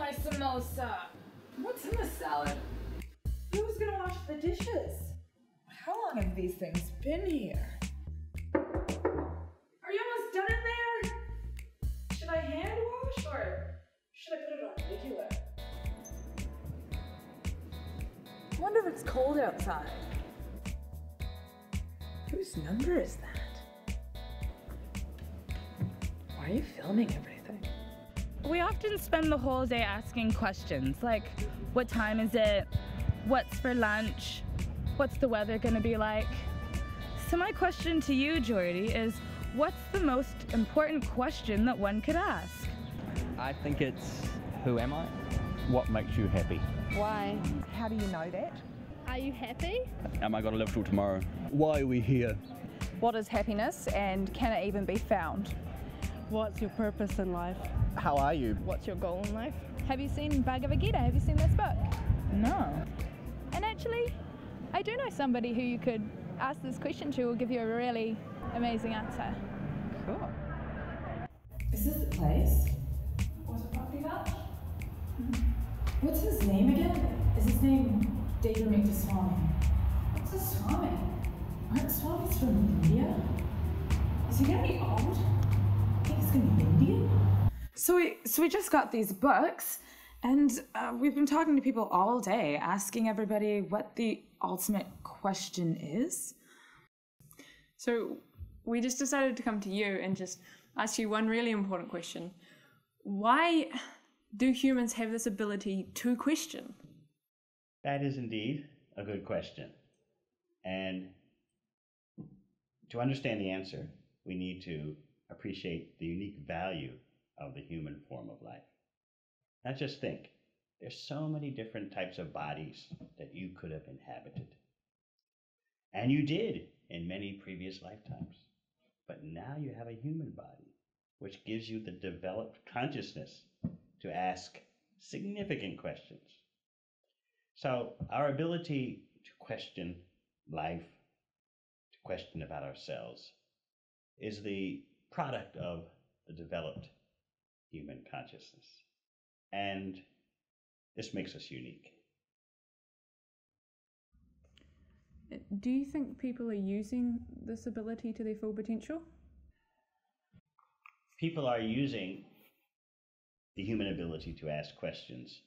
my samosa? What's in the salad? Who's gonna wash the dishes? How long have these things been here? Are you almost done in there? Should I hand wash or should I put it on regular? I wonder if it's cold outside. Whose number is that? Why are you filming everything? We often spend the whole day asking questions like, what time is it? What's for lunch? What's the weather gonna be like? So my question to you, Jordy, is what's the most important question that one could ask? I think it's, who am I? What makes you happy? Why? How do you know that? Are you happy? Am I gonna live till tomorrow? Why are we here? What is happiness and can it even be found? What's your purpose in life? How are you? What's your goal in life? Have you seen Bhagavad Gita? Have you seen this book? No. And actually, I do know somebody who you could ask this question to will give you a really amazing answer. Cool. Is this the place? Was it Property Vouch? What's his name again? Is his name Devamrita Swami? What's a Swami? Aren't Swamis from India? Is he gonna be old? I think he's gonna be Indian. So we just got these books, and we've been talking to people all day, asking everybody what the ultimate question is. So we just decided to come to you and just ask you one really important question. Why do humans have this ability to question? That is indeed a good question. And to understand the answer, we need to appreciate the unique value of the human form of life. Now just think, there's so many different types of bodies that you could have inhabited. And you did in many previous lifetimes. But now you have a human body, which gives you the developed consciousness to ask significant questions. So our ability to question life, to question about ourselves, is the product of the developed human consciousness. And this makes us unique. Do you think people are using this ability to their full potential? People are using the human ability to ask questions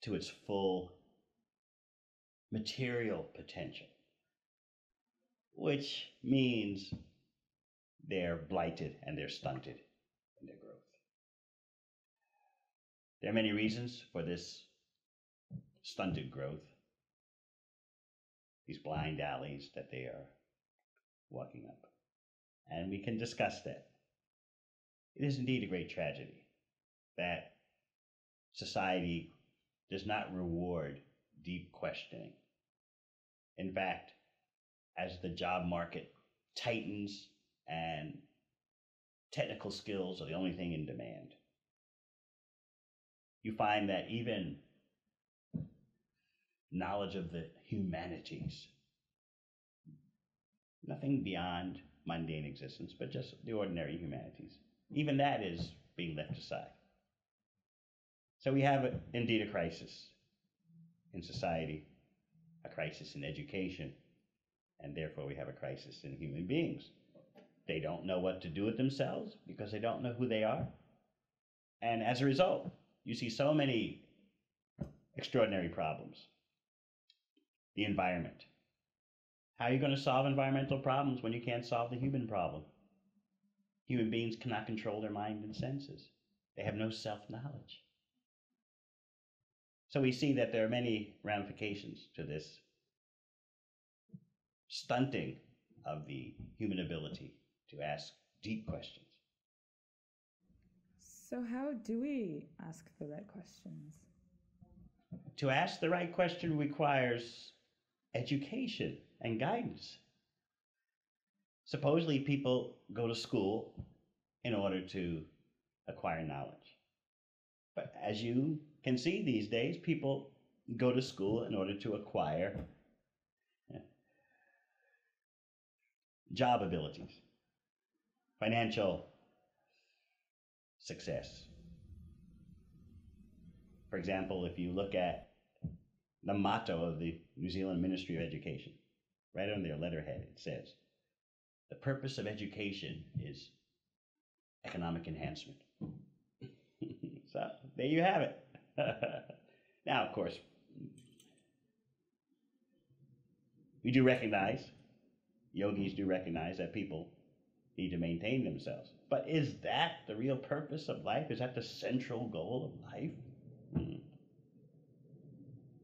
to its full material potential, which means they're blighted and they're stunted in their growth. There are many reasons for this stunted growth, these blind alleys that they are walking up. And we can discuss that. It is indeed a great tragedy that society does not reward deep questioning. In fact, as the job market tightens and technical skills are the only thing in demand, you find that even knowledge of the humanities, nothing beyond mundane existence, but just the ordinary humanities, even that is being left aside. So we have indeed a crisis in society, a crisis in education, and therefore we have a crisis in human beings. They don't know what to do with themselves because they don't know who they are. And as a result, you see so many extraordinary problems. The environment. How are you going to solve environmental problems when you can't solve the human problem? Human beings cannot control their mind and senses. They have no self-knowledge. So we see that there are many ramifications to this stunting of the human ability to ask deep questions. So how do we ask the right questions? To ask the right question requires education and guidance. Supposedly people go to school in order to acquire knowledge. But as you can see these days, people go to school in order to acquire job abilities, financial success. For example, if you look at the motto of the New Zealand Ministry of Education, right on their letterhead, it says, the purpose of education is economic enhancement. So there you have it. Now, of course, we do recognize, yogis do recognize that people need to maintain themselves. But is that the real purpose of life? Is that the central goal of life?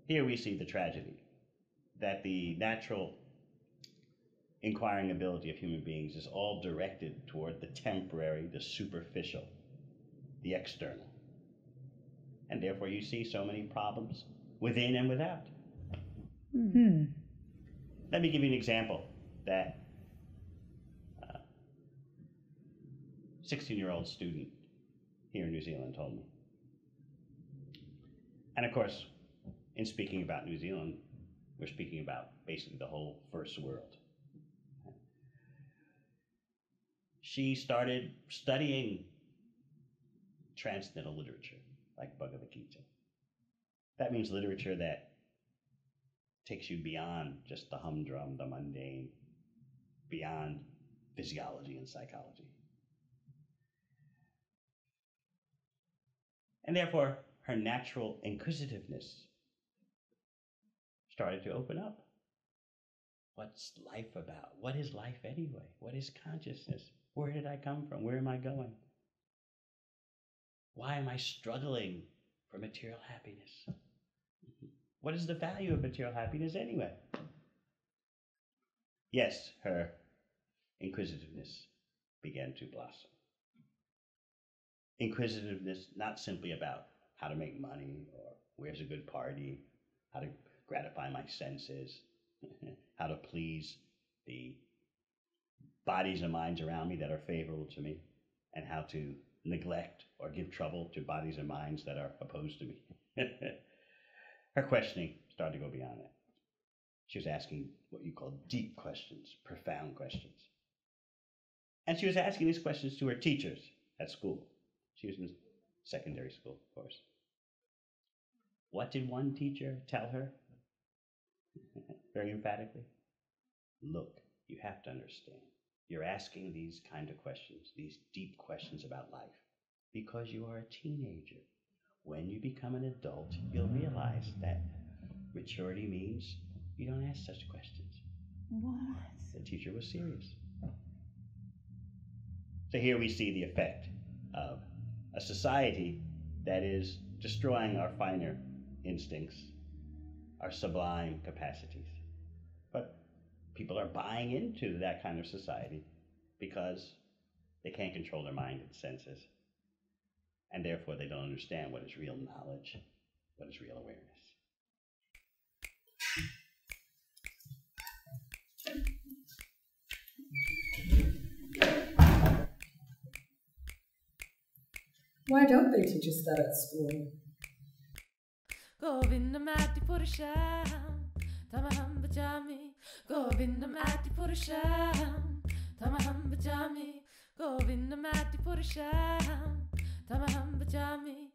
Here we see the tragedy, that the natural inquiring ability of human beings is all directed toward the temporary, the superficial, the external. And therefore you see so many problems within and without. Let me give you an example that a 16-year-old student here in New Zealand told me. And of course, in speaking about New Zealand, we're speaking about basically the whole first world. She started studying transcendental literature, like Bhagavad Gita. That means literature that takes you beyond just the humdrum, the mundane, beyond physiology and psychology. And therefore, her natural inquisitiveness started to open up. What's life about? What is life anyway? What is consciousness? Where did I come from? Where am I going? Why am I struggling for material happiness? What is the value of material happiness anyway? Yes, her inquisitiveness began to blossom. Inquisitiveness not simply about how to make money or where's a good party, how to gratify my senses, how to please the bodies and minds around me that are favorable to me, and how to neglect or give trouble to bodies and minds that are opposed to me. Her questioning started to go beyond that. She was asking what you call deep questions, profound questions. And she was asking these questions to her teachers at school. She was in secondary school, of course. What did one teacher tell her? Very emphatically. Look, you have to understand. You're asking these kind of questions, these deep questions about life, because you are a teenager. When you become an adult, you'll realize that maturity means you don't ask such questions. What? The teacher was serious. So here we see the effect of a society that is destroying our finer instincts, our sublime capacities. But people are buying into that kind of society because they can't control their mind and senses. And therefore they don't understand what is real knowledge, what is real awareness. Why don't they teach us that at school? Govindamati Purusham, Tamaham Bhajami, Govindamati Purusham, Tamaham Bhajami, Govindamati Purusham, Tamaham Bhajami.